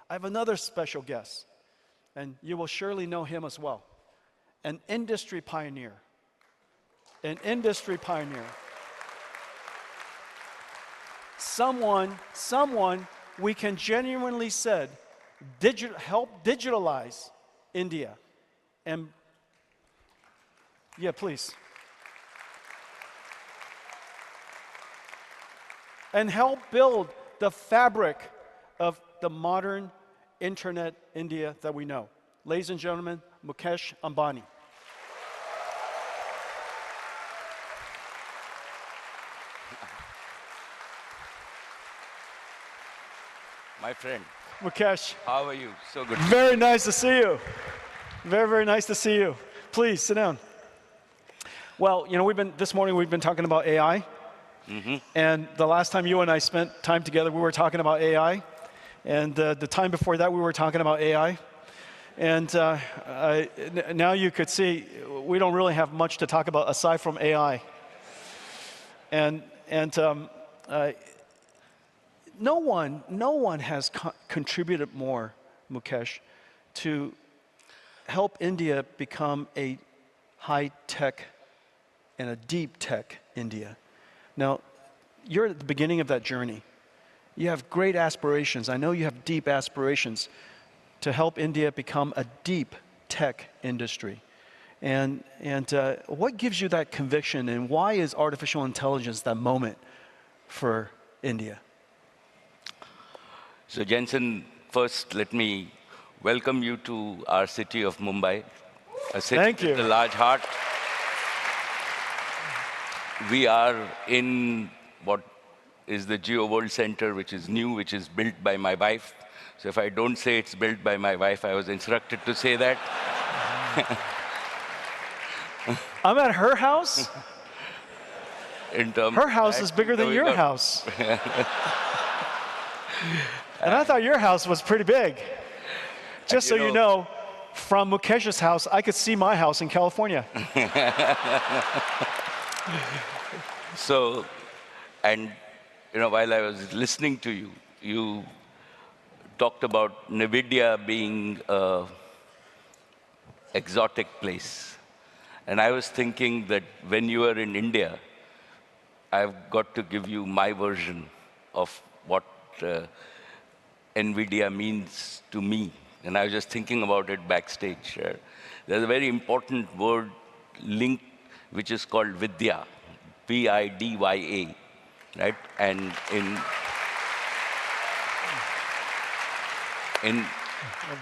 I have another special guest, and you will surely know him as well. An industry pioneer. An industry pioneer. Someone we can genuinely said help digitalize India. And yeah, please. And help build the fabric of the modern internet India that we know. Ladies and gentlemen, Mukesh Ambani. My friend. Mukesh. How are you? So good. Very nice to see you. Very, very nice to see you. Please sit down. Well, you know, this morning we've been talking about AI. Mm-hmm. And the last time you and I spent time together, we were talking about AI. And the time before that, we were talking about AI. And now you could see we don't really have much to talk about aside from AI. And no one has contributed more, Mukesh, to help India become a high-tech and a deep-tech India. Now, you're at the beginning of that journey. You have great aspirations. I know you have deep aspirations to help India become a deep tech industry. And what gives you that conviction, and why is artificial intelligence that moment for India? So Jensen, first let me welcome you to our city of Mumbai, a city with a large heart. We are in what is the Geo World Center, which is new, which is built by my wife. So if I don't say it's built by my wife, I was instructed to say that. I'm at her house? Her house is bigger than your house. And I thought your house was pretty big. Just so you know, from Mukesh's house, I could see my house in California. So, and you know, while I was listening to you, you talked about Nvidia being an exotic place. And I was thinking that when you are in India, I've got to give you my version of what Nvidia means to me. And I was just thinking about it backstage. There's a very important word linked, which is called Vidya, Vidya, right? And in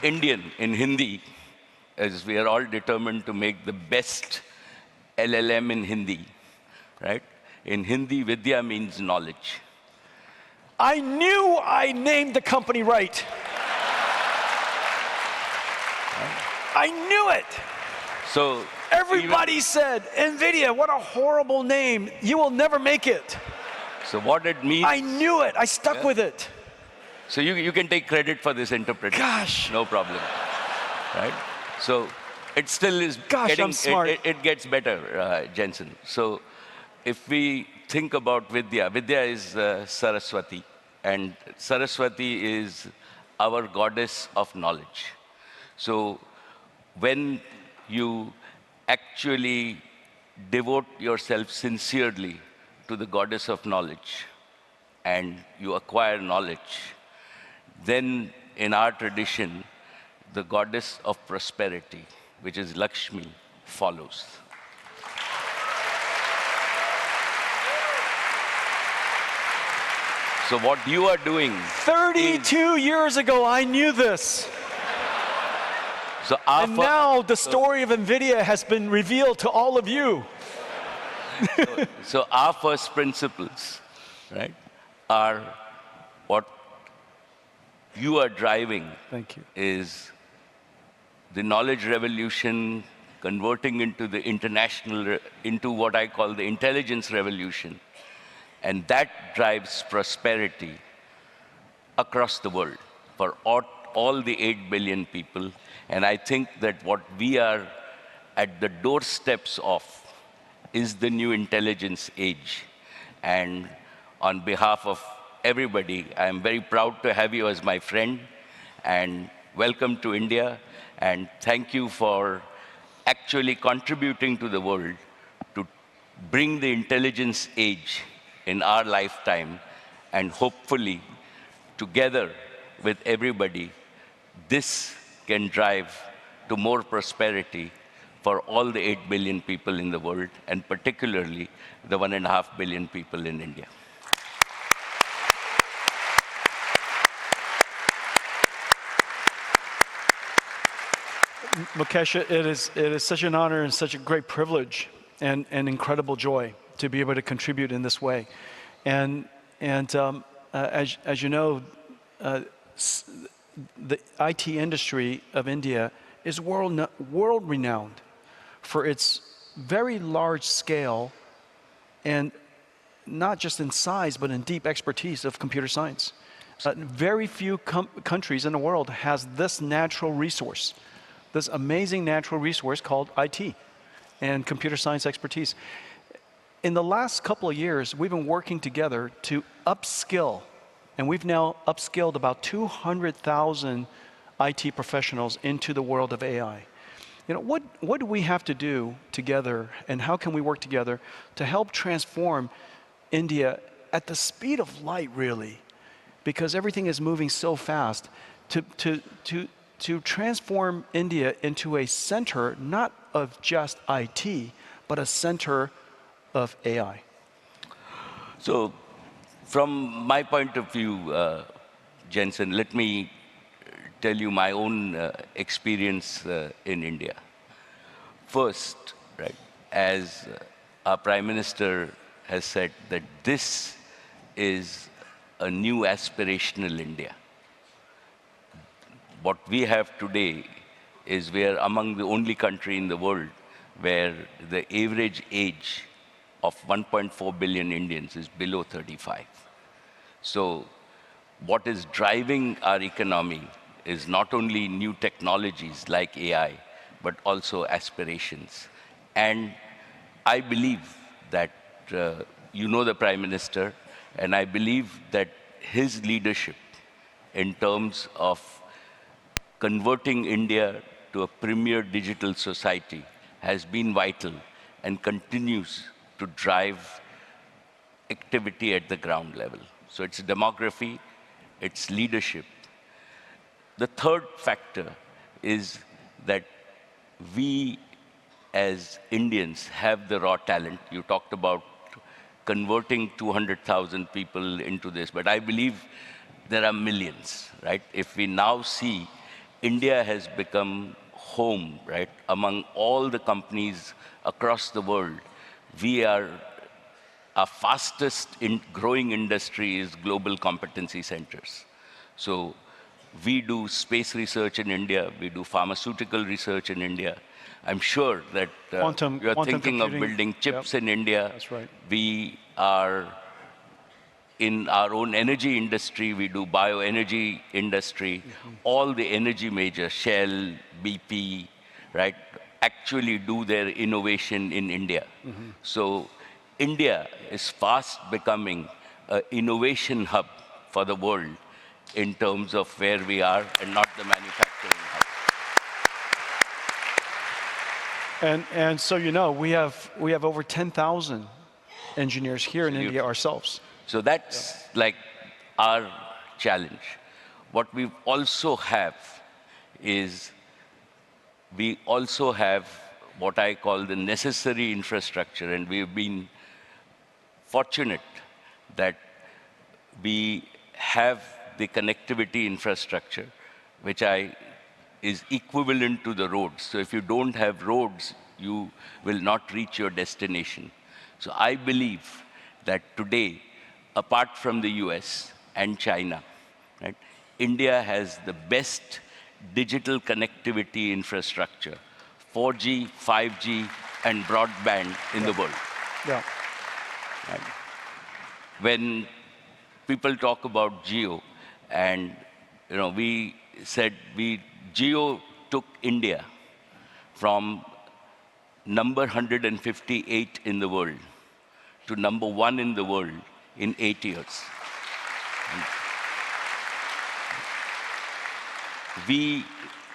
Indian, in Hindi, as we are all determined to make the best LLM in Hindi, right? In Hindi, Vidya means knowledge. I knew I named the company right. I knew it. So everybody said, Nvidia, what a horrible name. You will never make it. So what it means... I knew it. I stuck with it. So you can take credit for this interpretation. Gosh. No problem. Right? So it still is I'm smart. It gets better, Jensen. So if we think about Vidya, Vidya is Saraswati. And Saraswati is our goddess of knowledge. So when you actually devote yourself sincerely to the goddess of knowledge and you acquire knowledge, then in our tradition, the goddess of prosperity, which is Lakshmi, follows. So what you are doing... 32 years ago, I knew this. So and now the story of Nvidia has been revealed to all of you. So our first principles, right, are what you are driving. Thank you. Is the knowledge revolution converting into the into what I call the intelligence revolution. And that drives prosperity across the world for all the 8 billion people. And I think that what we are at the doorsteps of is the new intelligence age. And on behalf of everybody, I am very proud to have you as my friend. and welcome to India, and thank you for actually contributing to the world to bring the intelligence age in our lifetime, and hopefully, together with everybody, this can drive to more prosperity for all the 8 billion people in the world, and particularly the 1.5 billion people in India. Mukesh, it is such an honor and such a great privilege and incredible joy to be able to contribute in this way. As you know, the IT industry of India is world renowned for its very large scale and not just in size, but in deep expertise of computer science. Very few countries in the world has this natural resource, this amazing natural resource called IT and computer science expertise. In the last couple of years, we've been working together to upskill, and we've now upskilled about 200,000 IT professionals into the world of AI. You know, what do we have to do together, and how can we work together to help transform India at the speed of light, really? Because everything is moving so fast, to transform India into a center, not of just IT, but a center of AI. So, from my point of view, Jensen, let me tell you my own experience in India. First, right, as our Prime Minister has said, that this is a new aspirational India. What we have today is we are among the only country in the world where the average age of 1.4 billion Indians is below 35. So what is driving our economy is not only new technologies like AI, but also aspirations. And I believe that, you know the Prime Minister, and I believe that his leadership in terms of converting India to a premier digital society has been vital and continues to drive activity at the ground level. So it's demography, it's leadership. The third factor is that we as Indians have the raw talent. You talked about converting 200,000 people into this, but I believe there are millions, right? If we now see India has become home, right, among all the companies across the world, our fastest growing industry is global competency centers. So we do space research in India, we do pharmaceutical research in India. I'm sure that you're thinking of building chips in India. That's right. We are in our own energy industry, we do bioenergy industry. All the energy majors, Shell, BP, right, actually do their innovation in India. So India is fast becoming an innovation hub for the world in terms of where we are and not the manufacturing hub. And so you know, we have over 10,000 engineers here in India ourselves. So that's like our challenge. What we also have is, we also have what I call the necessary infrastructure, and we've been fortunate that we have the connectivity infrastructure, which is equivalent to the roads. So if you don't have roads, you will not reach your destination. So I believe that today, apart from the US and China, right, India has the best digital connectivity infrastructure, 4G, 5G, and broadband in the world. Yeah. Right? When people talk about Geo, and you know, we said Geo took India from number 158 in the world to number 1 in the world in 8 years. We,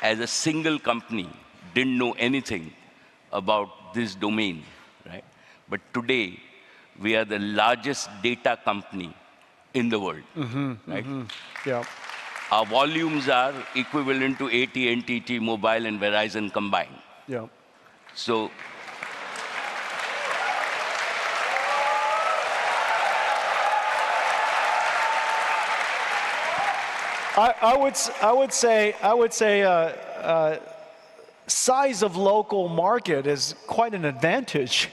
as a single company, didn't know anything about this domain, right? But today, we are the largest data company in the world, right? Yeah. Our volumes are equivalent to AT&T, T-Mobile, and Verizon combined. Yeah. So I would say size of local market is quite an advantage.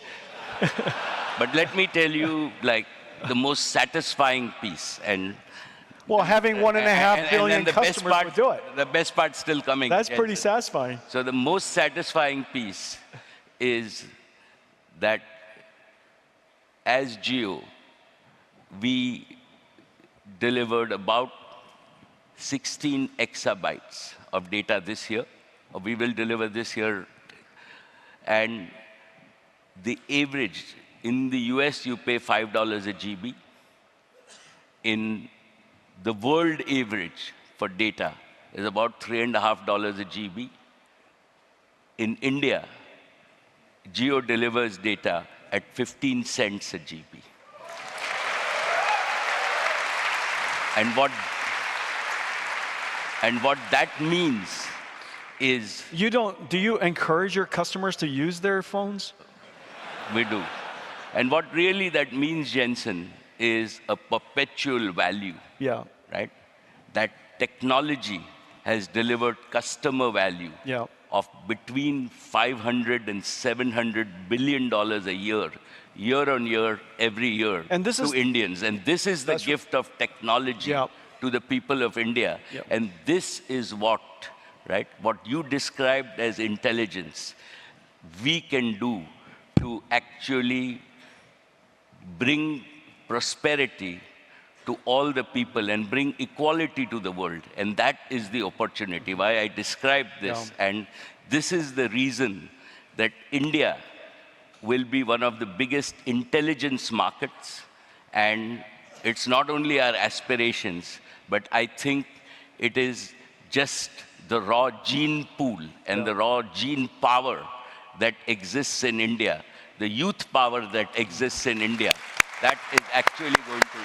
but let me tell you, like, the most satisfying piece, and Well, having 1.5 billion the best customers would do it. the best part's still coming. That's pretty Jensen. satisfying. So the most satisfying piece is that as Geo, we delivered about 16 exabytes of data this year, or we will deliver this year. And the average, in the US, you pay $5 a GB. In the world average for data is about $3.50 a GB. In India, Geo delivers data at 15 cents a GB. And what that means is Do you encourage your customers to use their phones? we do. And what really that means, Jensen, is a perpetual value, Yeah. right? That technology has delivered customer value Yeah. of between 500 and 700 billion dollars a year on year, every year, And this to is- Indians. And this is the That's gift of technology Yeah. to the people of India. Yeah. And this is what, right, what you described as intelligence, we can do to actually bring prosperity to all the people and bring equality to the world. And that is the opportunity, why I described this. Yeah. And this is the reason that India will be one of the biggest intelligence markets. And it's not only our aspirations, but I think it is just the raw gene pool and the raw gene power that exists in India, the youth power that exists in India, that is actually going to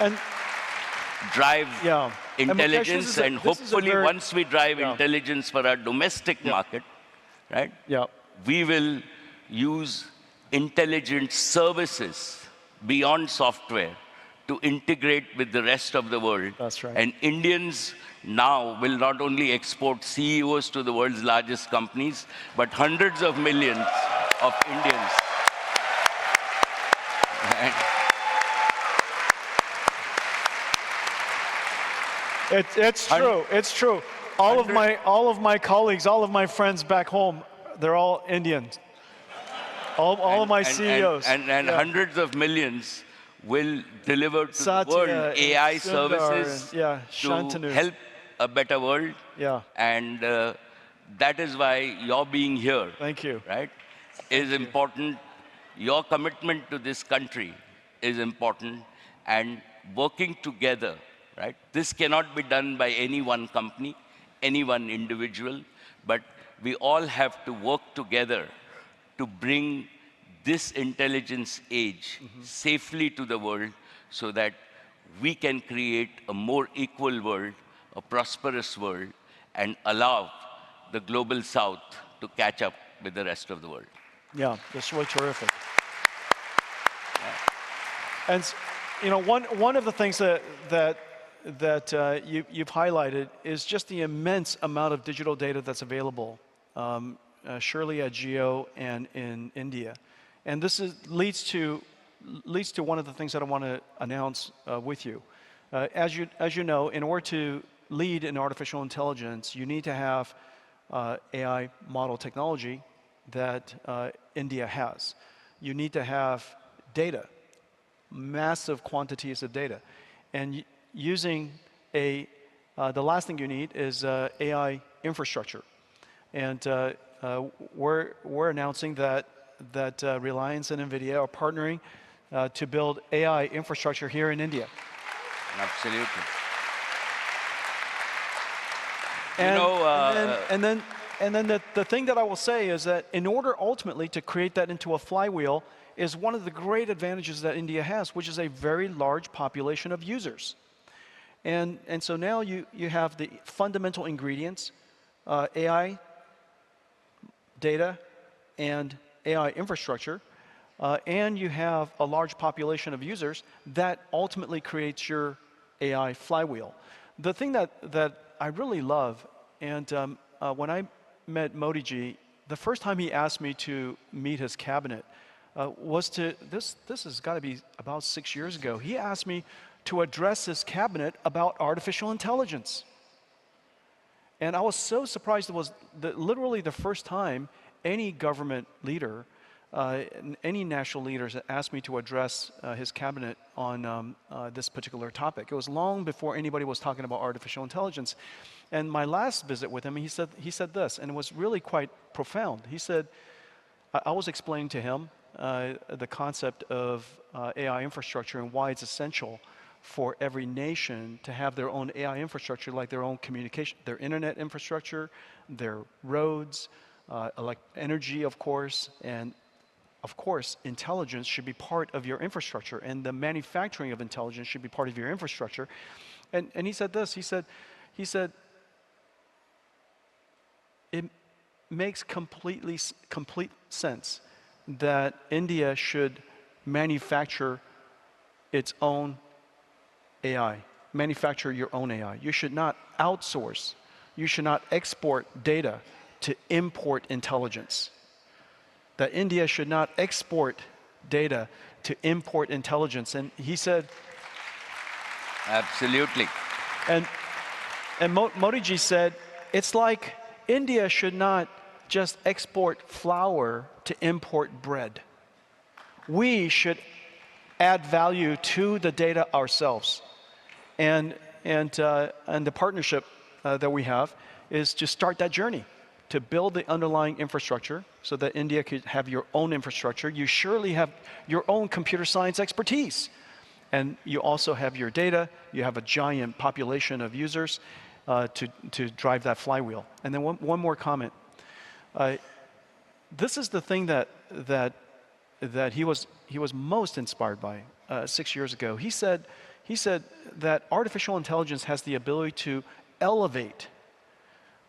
And drive Yeah. And Mukesh, this intelligence, is a- and this is a hopefully very- once we drive Yeah. intelligence for our domestic market, right, yeah. we will use intelligent services beyond software to integrate with the rest of the world. That's right. And Indians now will not only export CEOs to the world's largest companies, but hundreds of millions of Indians. And It's true. It's true. All of my colleagues, all of my friends back home, they're all Indians. All of my CEOs. And Yeah. hundreds of millions will deliver to Satya the world and AI Sundar services and, yeah, to Shantanu. help a better world. Yeah. And that is why your being here, Thank you. right, is important. Your commitment to this country is important. And working together, right? This cannot be done by any one company, any one individual, but we all have to work together to bring this intelligence age safely to the world so that we can create a more equal world, a prosperous world, and allow the global south to catch up with the rest of the world. Yeah, that's really terrific. And one of the things that you've highlighted is just the immense amount of digital data that's available, surely at Geo and in India, and this leads to one of the things that I want to announce with you. As you know, in order to lead in artificial intelligence, you need to have AI model technology that India has. You need to have data, massive quantities of data. And using the last thing you need is AI infrastructure. And we're announcing that Reliance and Nvidia are partnering to build AI infrastructure here in India. Absolutely. And, know, and then the thing that I will say is that in order ultimately to create that into a flywheel is one of the great advantages that India has, which is a very large population of users. And so now you have the fundamental ingredients, AI, data, and AI infrastructure, and you have a large population of users that ultimately creates your AI flywheel. The thing that I really love, and when I met Modi ji, the first time he asked me to meet his cabinet was this has got to be about 6 years ago. He asked me to address his cabinet about artificial intelligence. And I was so surprised. It was literally the first time any government leader, any national leaders asked me to address his cabinet on this particular topic. It was long before anybody was talking about artificial intelligence. And my last visit with him, he said this, and it was really quite profound. He said, I was explaining to him the concept of AI infrastructure and why it's essential for every nation to have their own AI infrastructure, like their own communication, their internet infrastructure, their roads, energy, of course, and of course, intelligence should be part of your infrastructure, and the manufacturing of intelligence should be part of your infrastructure. And he said this, he said, it makes complete sense that India should manufacture its own AI, manufacture your own AI. You should not outsource, you should not export data to import intelligence. That India should not export data to import intelligence. And he said, absolutely. And Modi ji said, it's like India should not just export flour to import bread. We should add value to the data ourselves. And the partnership that we have is to start that journey, to build the underlying infrastructure so that India could have your own infrastructure. You surely have your own computer science expertise. And you also have your data. You have a giant population of users to drive that flywheel. And then one more comment. This is the thing that he was most inspired by 6 years ago. He said that artificial intelligence has the ability to elevate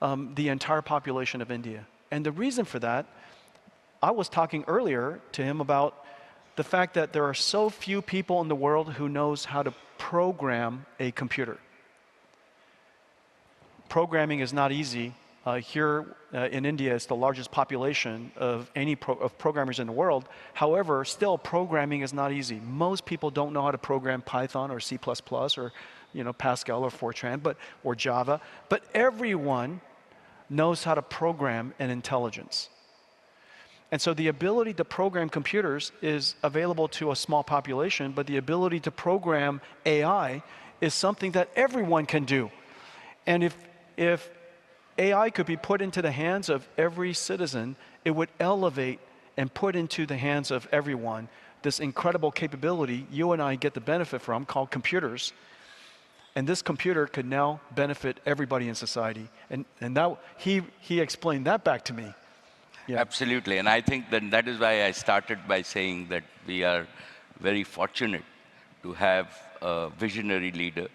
the entire population of India. And the reason for that, I was talking earlier to him about the fact that there are so few people in the world who knows how to program a computer. Programming is not easy. Here in India, it's the largest population of any programmers in the world. However, still programming is not easy. Most people don't know how to program Python or C++ or Pascal or Fortran or Java, but everyone knows how to program an intelligence. And so the ability to program computers is available to a small population, but the ability to program AI is something that everyone can do. And if AI could be put into the hands of every citizen, it would elevate and put into the hands of everyone this incredible capability you and I get the benefit from called computers. And this computer could now benefit everybody in society. And now he explained that back to me. Yeah. Absolutely. And I think that is why I started by saying that we are very fortunate to have a visionary leader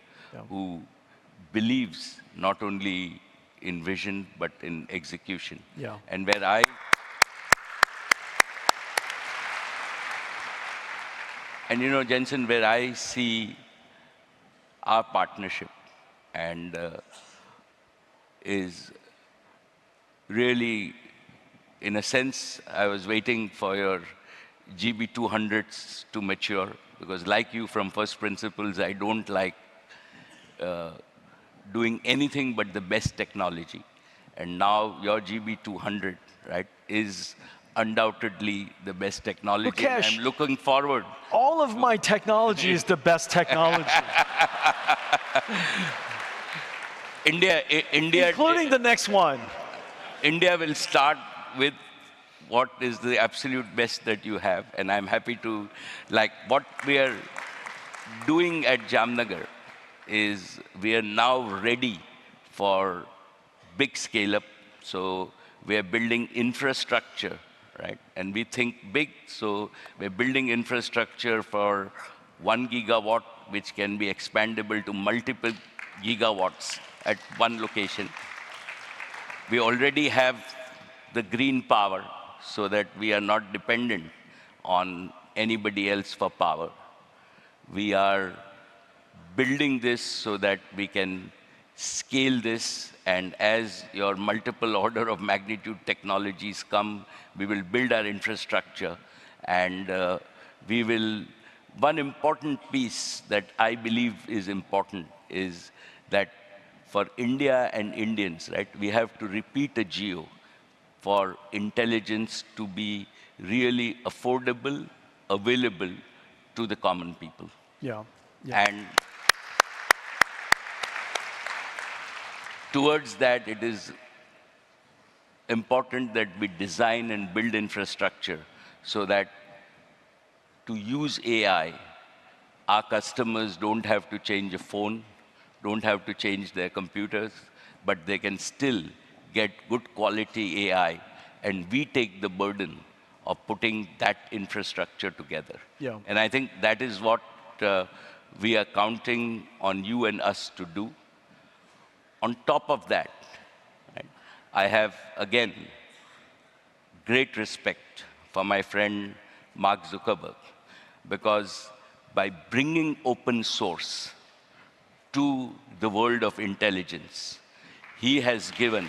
who believes not only in vision, but in execution. Yeah. And Jensen, where I see our partnership and is really, in a sense, I was waiting for your GB200s to mature, because like you from first principles, I don't like doing anything but the best technology. And now your GB200, right, is undoubtedly the best technology. Mukesh, and I'm looking forward. All of my technology is the best technology. India, including the next one. India will start with what is the absolute best that you have. And I'm happy to, like what we are doing at Jamnagar is we are now ready for big scale-up. So we are building infrastructure, right? And we think big, so we're building infrastructure for 1 gigawatt, which can be expandable to multiple gigawatts at one location. We already have the green power so that we are not dependent on anybody else for power. We are building this so that we can scale this, and as your multiple order of magnitude technologies come, we will build our infrastructure, and we will. One important piece that I believe is important is that for India and Indians, right, we have to repeat a geo for intelligence to be really affordable, available to the common people. Yeah. And towards that, it is important that we design and build infrastructure so that to use AI, our customers don't have to change a phone, don't have to change their computers, but they can still get good quality AI, and we take the burden of putting that infrastructure together. Yeah. And I think that is what we are counting on you and us to do. On top of that, right, I have, again, great respect for my friend Mark Zuckerberg, because by bringing open source to the world of intelligence, he has given,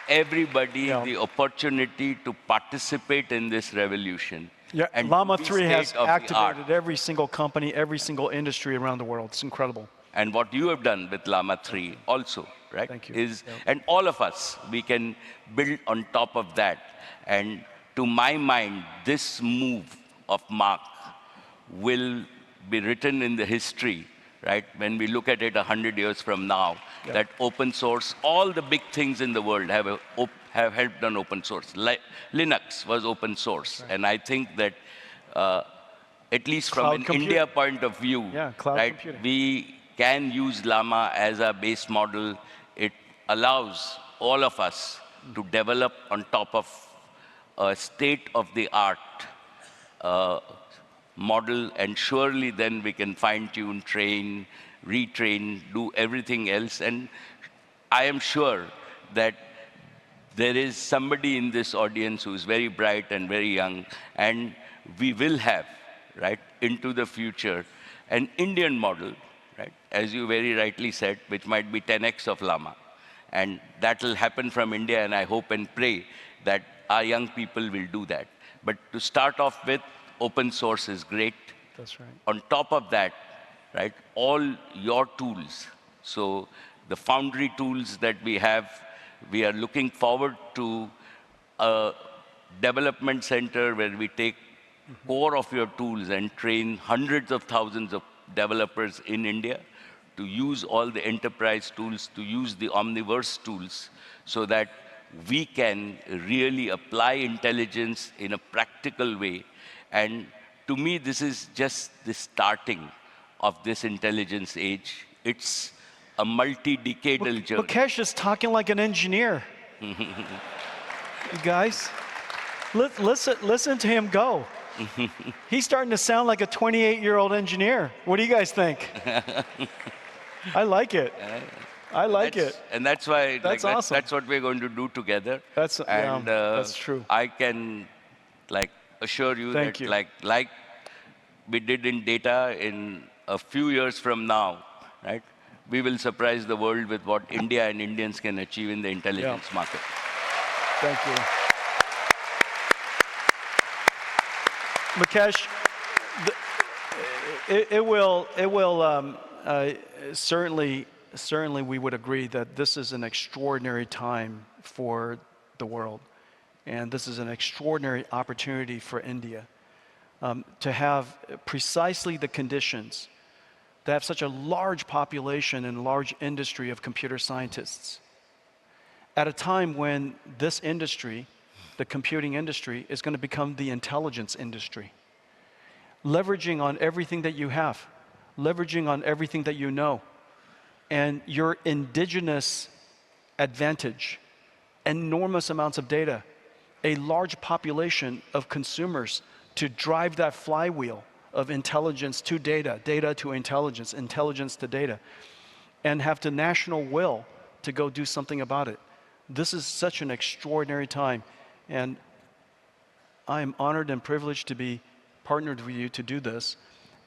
everybody the opportunity to participate in this revolution. Yeah, and Llama be 3 has state-of-the-art. activated every single company, every single industry around the world. It's incredible. And what you have done with Llama 3 also, right? Thank you. Is, and all of us, we can build on top of that. And to my mind, this move of Mark will be written in the history, right? When we look at it 100 years from now, that open source, all the big things in the world have helped on open source. Linux was open source. Right. And I think that, at least from an India point of view, right, we can use Llama as a base model. It allows all of us to develop on top of a state-of-the-art model, and surely then we can fine-tune, train, retrain, do everything else. And I am sure that there is somebody in this audience who is very bright and very young, and we will have, right, into the future, an Indian model, right, as you very rightly said, which might be 10x of Llama. And that will happen from India, and I hope and pray that our young people will do that. But to start off with, open source is great. That's right. On top of that, right, all your tools. So the Foundry tools that we have, we are looking forward to a development center where we take core of your tools and train hundreds of thousands of developers in India to use all the enterprise tools, to use the Omniverse tools, so that we can really apply intelligence in a practical way. And to me, this is just the starting of this intelligence age. It's a multi-decadal journey. Mukesh is talking like an engineer. You guys, listen to him go. He's starting to sound like a 28-year-old engineer. What do you guys think? I like it. I like it. And that's why that's awesome. That's what we're going to do together. That's true. I can assure you that like we did in data, in a few years from now, right, we will surprise the world with what India and Indians can achieve in the intelligence market. Thank you. Mukesh, certainly we would agree that this is an extraordinary time for the world. And this is an extraordinary opportunity for India to have precisely the conditions, to have such a large population and large industry of computer scientists at a time when this industry, the computing industry, is going to become the intelligence industry. Leveraging on everything that you have, leveraging on everything that you know, and your indigenous advantage, enormous amounts of data, a large population of consumers to drive that flywheel of intelligence to data, data to intelligence, intelligence to data, and have the national will to go do something about it. This is such an extraordinary time, and I am honored and privileged to be partnered with you to do this.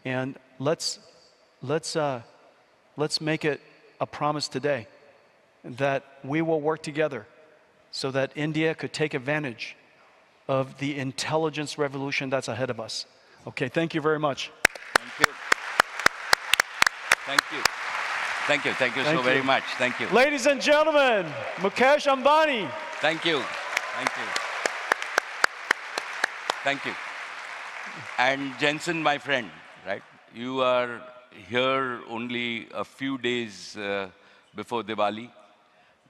And let's make it a promise today that we will work together so that India could take advantage of the intelligence revolution that's ahead of us. Okay, thank you very much. Thank you. Thank you. Thank you. Thank you so very much. Thank you. Ladies and gentlemen, Mukesh Ambani. Thank you. Thank you. Thank you. And Jensen, my friend, right? You are here only a few days before Diwali.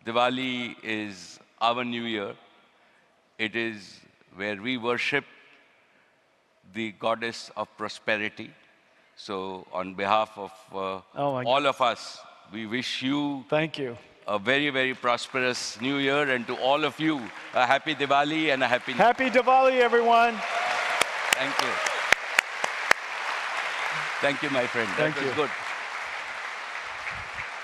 Diwali is our new year. It is where we worship the goddess of prosperity. So on behalf of all of us, we wish you Thank you. a very, very prosperous new year, and to all of you, a happy Diwali and a happy Happy Diwali, everyone. Thank you. Thank you, my friend. Thank That was you. good.